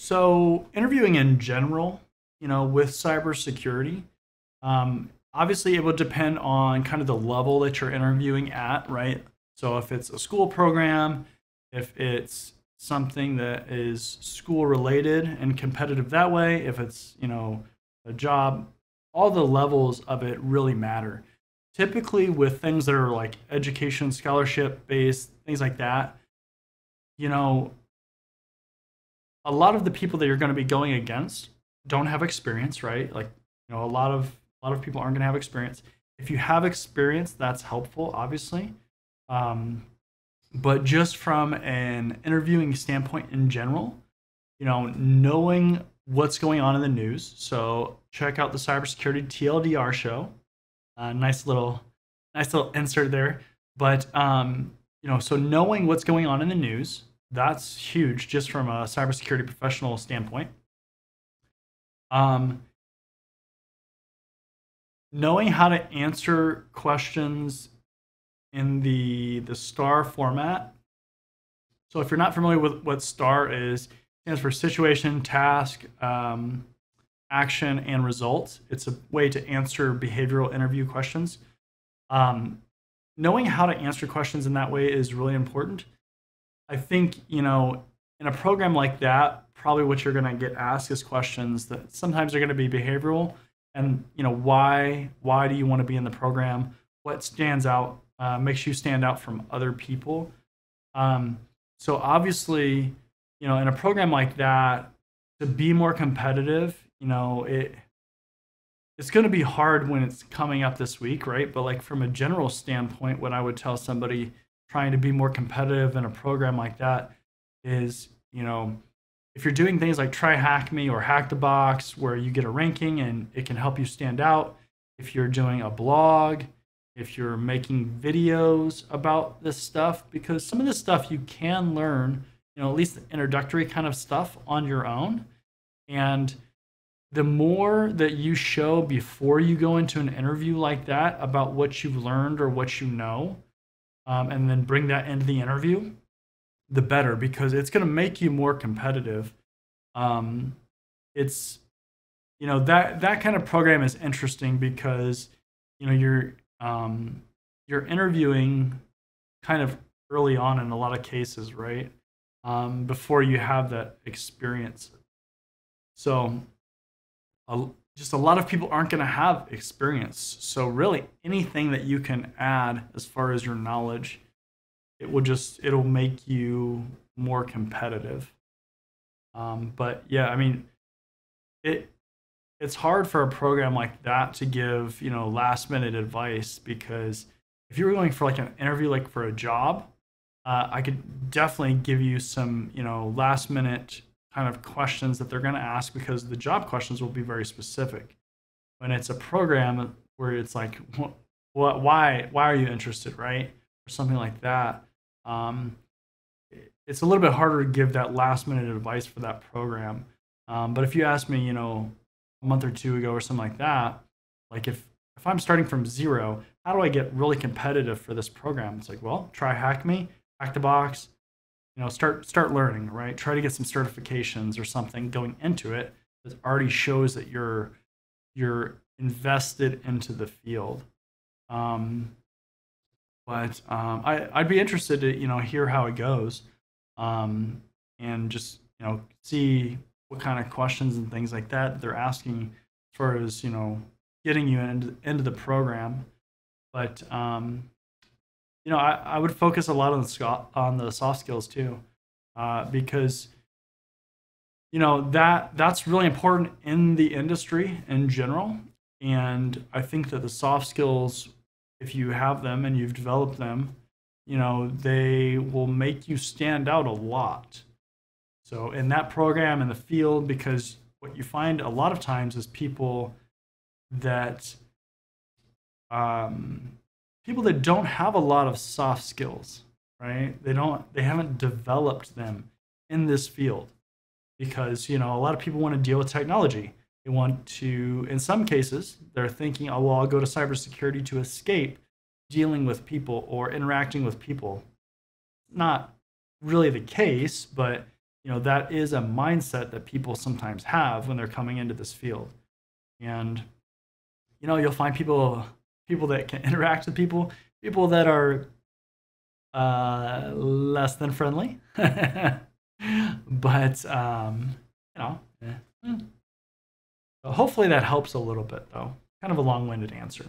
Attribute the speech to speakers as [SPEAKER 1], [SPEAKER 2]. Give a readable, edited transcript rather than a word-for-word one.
[SPEAKER 1] So interviewing in general, with cybersecurity, obviously it would depend on kind of the level that you're interviewing at, right? So if it's a school program, if it's something that is school related and competitive that way, if it's, a job, all the levels of it really matter. Typically with things that are like education, scholarship based, things like that, you know, a lot of the people that you're going to be going against don't have experience, right? Like, a lot of people aren't going to have experience. If you have experience, that's helpful, obviously. Um, but just from an interviewing standpoint in general, knowing what's going on in the news. So check out the cybersecurity TLDR show. Nice little insert there. But so knowing what's going on in the news, that's huge just from a cybersecurity professional standpoint. Um, Knowing how to answer questions in the STAR format. So if you're not familiar with what STAR is, it stands for situation, task, action, and result. It's a way to answer behavioral interview questions. Um, Knowing how to answer questions in that way is really important. I think, in a program like that, probably what you're going to get asked is questions that sometimes are going to be behavioral and, why do you want to be in the program? What stands out, makes you stand out from other people? Um, so obviously, in a program like that, to be more competitive, it's going to be hard when it's coming up this week, right? But like from a general standpoint, what I would tell somebody trying to be more competitive in a program like that is, if you're doing things like Try Hack Me or Hack the Box, where you get a ranking and it can help you stand out, if you're doing a blog, if you're making videos about this stuff, because some of this stuff you can learn, at least the introductory kind of stuff on your own. And the more that you show before you go into an interview like that about what you've learned or what you know, and then bring that into the interview, the better, because it's going to make you more competitive. It's that kind of program is interesting because you're you're interviewing kind of early on in a lot of cases, right? Before you have that experience. So just a lot of people aren't going to have experience. So really anything that you can add as far as your knowledge, it'll make you more competitive. But yeah, I mean, it it's hard for a program like that to give, last minute advice, because if you were going for like an interview, like for a job, I could definitely give you some, last minute kind of questions that they're going to ask, because the job questions will be very specific. When it's a program where it's like, why are you interested, right? Or something like that. Um, it's a little bit harder to give that last minute advice for that program. But if you ask me, a month or two ago or something like that, like if I'm starting from zero, how do I get really competitive for this program? It's like, well, try Hack Me, Hack the Box, start learning, right? Try to get some certifications or something going into it that already shows that you're invested into the field. Um, I'd be interested to hear how it goes, um, and just see what kind of questions and things like that they're asking as far as getting you into the program. But I would focus a lot on the soft skills too, because that's really important in the industry in general. And I think that the soft skills, if you have them and you've developed them, they will make you stand out a lot. So in that program, in the field, because what you find a lot of times is that um, people that don't have a lot of soft skills, right? They haven't developed them in this field, because a lot of people want to deal with technology. They want to, in some cases, they're thinking, oh well, I'll go to cybersecurity to escape dealing with people or interacting with people. Not really the case, but that is a mindset that people sometimes have when they're coming into this field. And you'll find people that can interact with people that are less than friendly. But hopefully that helps a little bit, though. Kind of a long-winded answer.